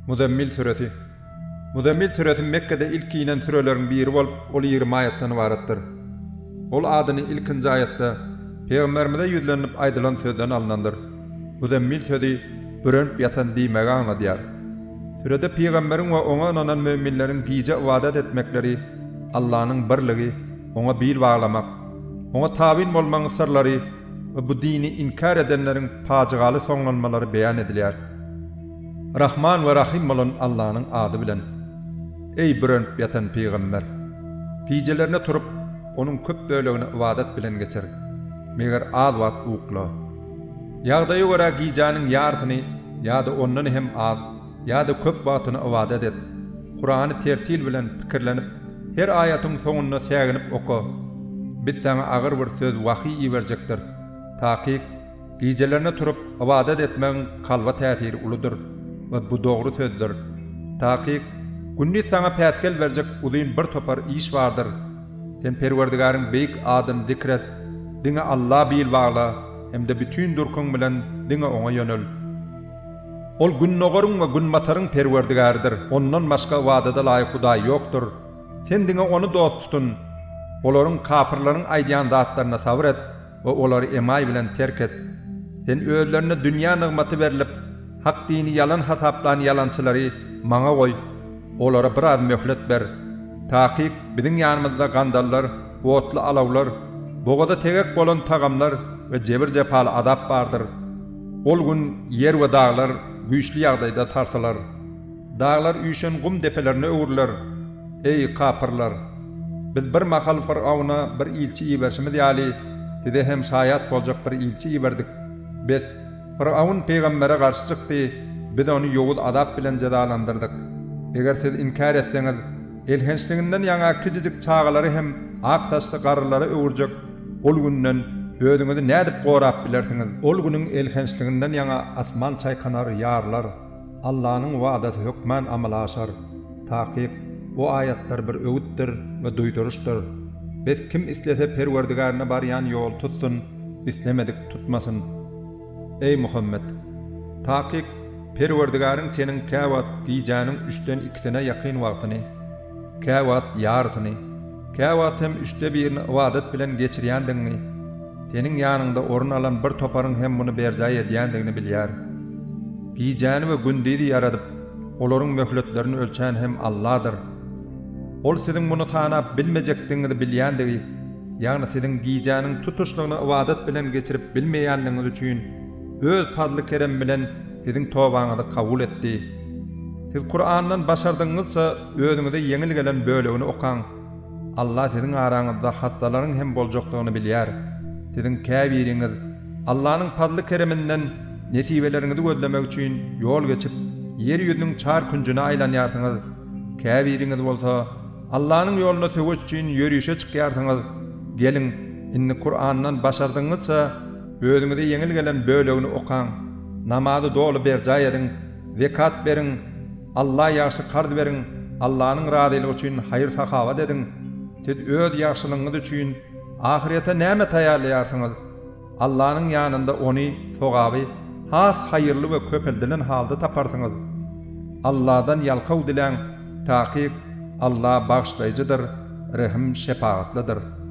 Muzammil suresi. Muzammil suresi Mekke'de ilk inen surelerin biri bolup, ol 20 ayetden ibaretdir. Ol adyny ilkinji ayetde Peygamberimize yüzlenip aýdylan sözden alınandır. Muzammil sözi bürünp ýatan diýmegi aňladýar. Surede Peygamberiň we oňa inanan müminleriň giýje ibadet etmekleri, Allah'nyň birligi, oňa bil baglamak, oňa tabin bolmagyň sırlary we bu dini inkar edenleriň paçygaly soňlanmalary beýan edilýär. Rahman ve Rahim olan Allah'nın adı bilen. Ey bürünp yatan Peygamber! Giýjelerine turup, onun köp bölegini ibadet bilen geçer. Meger az wagt ukla. Ýagdaýa görä giýjanyň ýarsyny, ýa-da ondan hem az, ýa-da köp wagtyny ibadet et. Kur'any tertil bilen pikirlenip, her aýatyň soňuna säginip oku. Biz sana agyr bir söz wahy berjekdir. Taky giýjelerine turup ibadet etmeň kalba täsiri uludur. Ve bu doğru sözdür. Taky günni sana päskel berjek uzyn bir topar iş vardır. Sen Perwerdigaryň beýik adyny zikret, diňe Allah bil bagla, hemde bütün durkuň bilen diňe oňa ýönel. Ol günnogaryň we günmataryň Perwerdigarydyr. Ondan başga wadada laýyk Hudaý ýokdur. Sen diňe onu dost tutun. Olaryň kafirlaryň aýdýan zatlaryna sabr et we olary emay bilen terk et. Sen özlerine dünýä nygmaty berilip, hak dini yalan hasaplan yalançylary maňa goý. Olara biraz möhlet ber. Taky biziň ýanymyzda gandallar, botly alawlar, bogada tegek bolan tagamlar we jebir jepaly adap bardyr. Ol gün yer we dağlar güýçli ýagdaýda sarsalar. Dağlar üýşen gum depelerini öwürler. Ey kapyrlar! Biz bir mahal Firawna bir ilçi iberşimiz ýaly, size hem şaýat boljak bir ilçi iberdik. Biz Firavun peygambere karşı çıktı, biz onu yoğul adap bilen cezalandırdık. Eger siz inkar etseňiz, elhençliginden ýaňa kijijik çağalary hem ak taşly garylary öwürjek. Ol günden özüňizi nädip gorap bilersiňiz? Ol günüň elhençliginden ýaňa asman çaýkanar ýarlar. Allah'nyň wadaty hökmen amala aşar. Taky bu ayetler bir öwütdir we duýduruşdyr. Biz kim islese Perwerdigaryna barýan ýol tutsun, islemedik tutmasyn. Ey Muhammed! Taky Perwerdigaryň seniň käwat giýjanyň 3den 2-sine ýakyn wagtyny, käwat ýarsyny, käwat hem 3de 1-ni ibadet bilen geçirýändigini, seniň ýanynda orun alan bir toparyň hem muny berjaý edýändigini bilýär. Giýjany we gündüzi ýaradyp, olaryň möhletlerini ölçän hem Allah'dır. Ol siziň muny tanap bilmejekdiňizi bilýändigi, ýagny siziň giýjanyň tutuşlygyny ibadet bilen geçirip bilmeýänligiňiz üçin öz fadly kerem bilen siziň tobaňyzy kabul etdi. Siz Kur'andan başardyňyzsa özüňize ýeňil gelen bölegini okaň. Allah siziň araňyzda hassalaryň hem boljakdygyny bilýär. Siziň käbiriňiz Allah'nyň fadly kereminden nesibeleriňizi gözlemek üçin ýol geçip yer ýüzüniň çar künjüne aýlanýarsyňyz. Käbiriňiz bolsa Allah'nyň ýoluna sögüş üçin ýörüşe çykýarsyňyz. Gelin, inni Kur'andan başardyňyzsa özüňize ýeňil gelen bölegini okaň. Namazy dolu berjaý ediň, zekat beriň, Allah ýaşy qard beriň, Allah'nyň razylygy üçin haýır sahawat ediň. Siz öz ýaşylygyňyz üçin ahirete näme taýýarlaýarsyňyz? Allah'nyň ýanynda ony sogaby, has haýyrly we köpeldilen halda taparsyňyz. Allah'dan ýalkaw dilen, taky Allah bagşlaýjydyr, rahim şepaatlydyr.